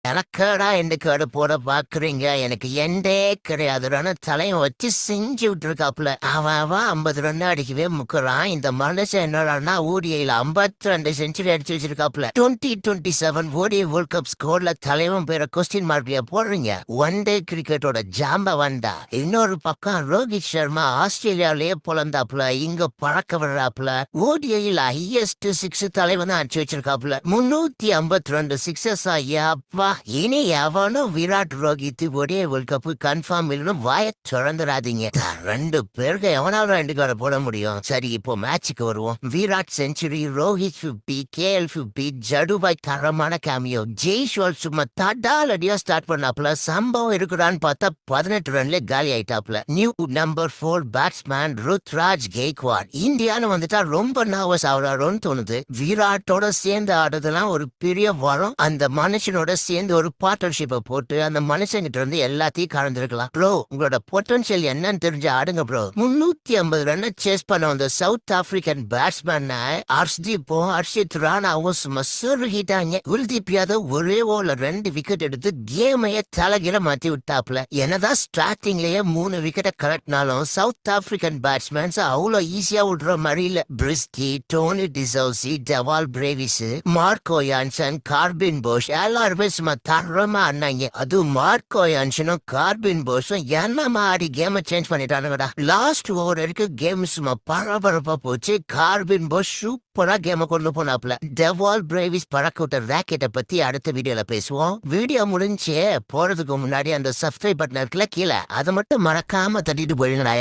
எனக்கடா எண்டுக்காடு போட பாக்குறீங்க, எனக்கு எண்டே கிடையாதுன்னு தலையும் வச்சு செஞ்சு விட்டுருக்காப்புல. அவன் 50 ரன் அடிக்கவே முக்குறான். இந்த மனுஷன் என்னடான்னா ஓடிஐல 52 செஞ்சுரி அடிச்சு வச்சிருக்காப்புல. 2027 ஓடிஐ வேர்ல்ட் கப் ஸ்கோர்ல தலைவன் பேர கொஸ்டின் மார்க்லயா போடுறீங்க? ஒன் டே கிரிக்கெட்டோட ஜாம்ப வந்தா. இன்னொரு பக்கம் ரோஹித் சர்மா ஆஸ்திரேலியாவிலேயே பொழந்தாப்புல, இங்க பழக்க விடுறாப்புல. ஓடிஐல ஹையஸ்ட் 6 தலைவன் தான் அடிச்சு வச்சிருக்காப்புல. 352 சிக்ஸஸ் ஐயாப்பா. இனி எவனும் விராட் ரோஹித் ஒரே வேர்ல்ட் கப் கன்ஃபார்ம் இல்லைன்னு வாய திறந்துடாதீங்க. 2 பேருக்கு எவனாலும் 2 காரை போட முடியும். சரி, இப்போ மேட்சுக்கு வருவோம். விராட் செஞ்சுரி, ரோஹித் 50, KL 50, ஜடுபாய் தரமான கேமியோ, ஜெய்ஸ்வால் சும்மா தடால் அடியா ஸ்டார்ட் பண்ணாப்புல. சம்பவம் இருக்குடான்னு பார்த்தா 18 ரன்ல காலி ஆயிட்டாப்புல. New number 4 batsman Ruturaj Gaikwad இந்தியான்னு வந்துட்டா ரொம்ப நர்வஸ் ஆகுறாரோன்னு தோணுது. விராட்டோட சேர்ந்து ஆடுறதுலாம் ஒரு பெரிய வரம். அந்த மனுஷனோட சேர்ந்து ஒரு பார்ட்னர்ஷிப்பை போட்டு அந்த மனுஷங்கிட்ட இருந்து எல்லாத்தையும் கலந்துருக்கலாம். ப்ரோ, உங்களோட பொட்டன்ஷியல் என்னன்னு தெரிஞ்சு ஆடுங்க ப்ரோ. 350 ரன்னை சேஸ் பண்ண வந்த சவுத் ஆப்பிரிக்கன் பேட்ஸ்மேன் ஹர்ஷ்தீப்பும் ஹர்ஷித் ராணாவும் சும்மா சுருகிட்டாங்க. குல்தீப் யாதவ் ஒரே ஓவர்ல 2 விக்கெட் எடுத்து கேமையே தலைகீழ மாத்தி விட்டாப்ல. என்னதான் ஸ்டார்டிங்லயே 3 விக்கெட்டை கலட்டினாலும் சவுத் ஆப்பிரிக்கன் பேட்ஸ்மேன்ஸ் அவ்வளோ ஈஸியா விடுற மாதிரி இல்ல. Breetzke, Tony de Zorzi, Dewald Brevis, Marco Jansen, Corbin Bosch எல்லாருமே சும்மா தரமா ஆடினாங்க. அது மார்க்கோ யான்சனும் கார்பின் போஷும் என்னமா ஆடி கேமை சேஞ்ச் பண்ணிட்டானுங்கடா. லாஸ்ட் ஓவர் வரைக்கும் கேம் சும்மா பரபரப்பா போச்சு. கார்பின் போஷ் சூப்பரா கேமை கொண்டு போனாப்ல. டெவால் பிரேவிஸ் பறக்க விட்ட ராக்கெட்டை பத்தி அடுத்த வீடியோல பேசுவோம். வீடியோ முடிஞ்சு போறதுக்கு முன்னாடி அந்த சப்ஸ்கிரைப் பட்டன் இருக்குல்ல கீழே, அதை மட்டும் மறக்காம தட்டிட்டு போயிடுங்கடா.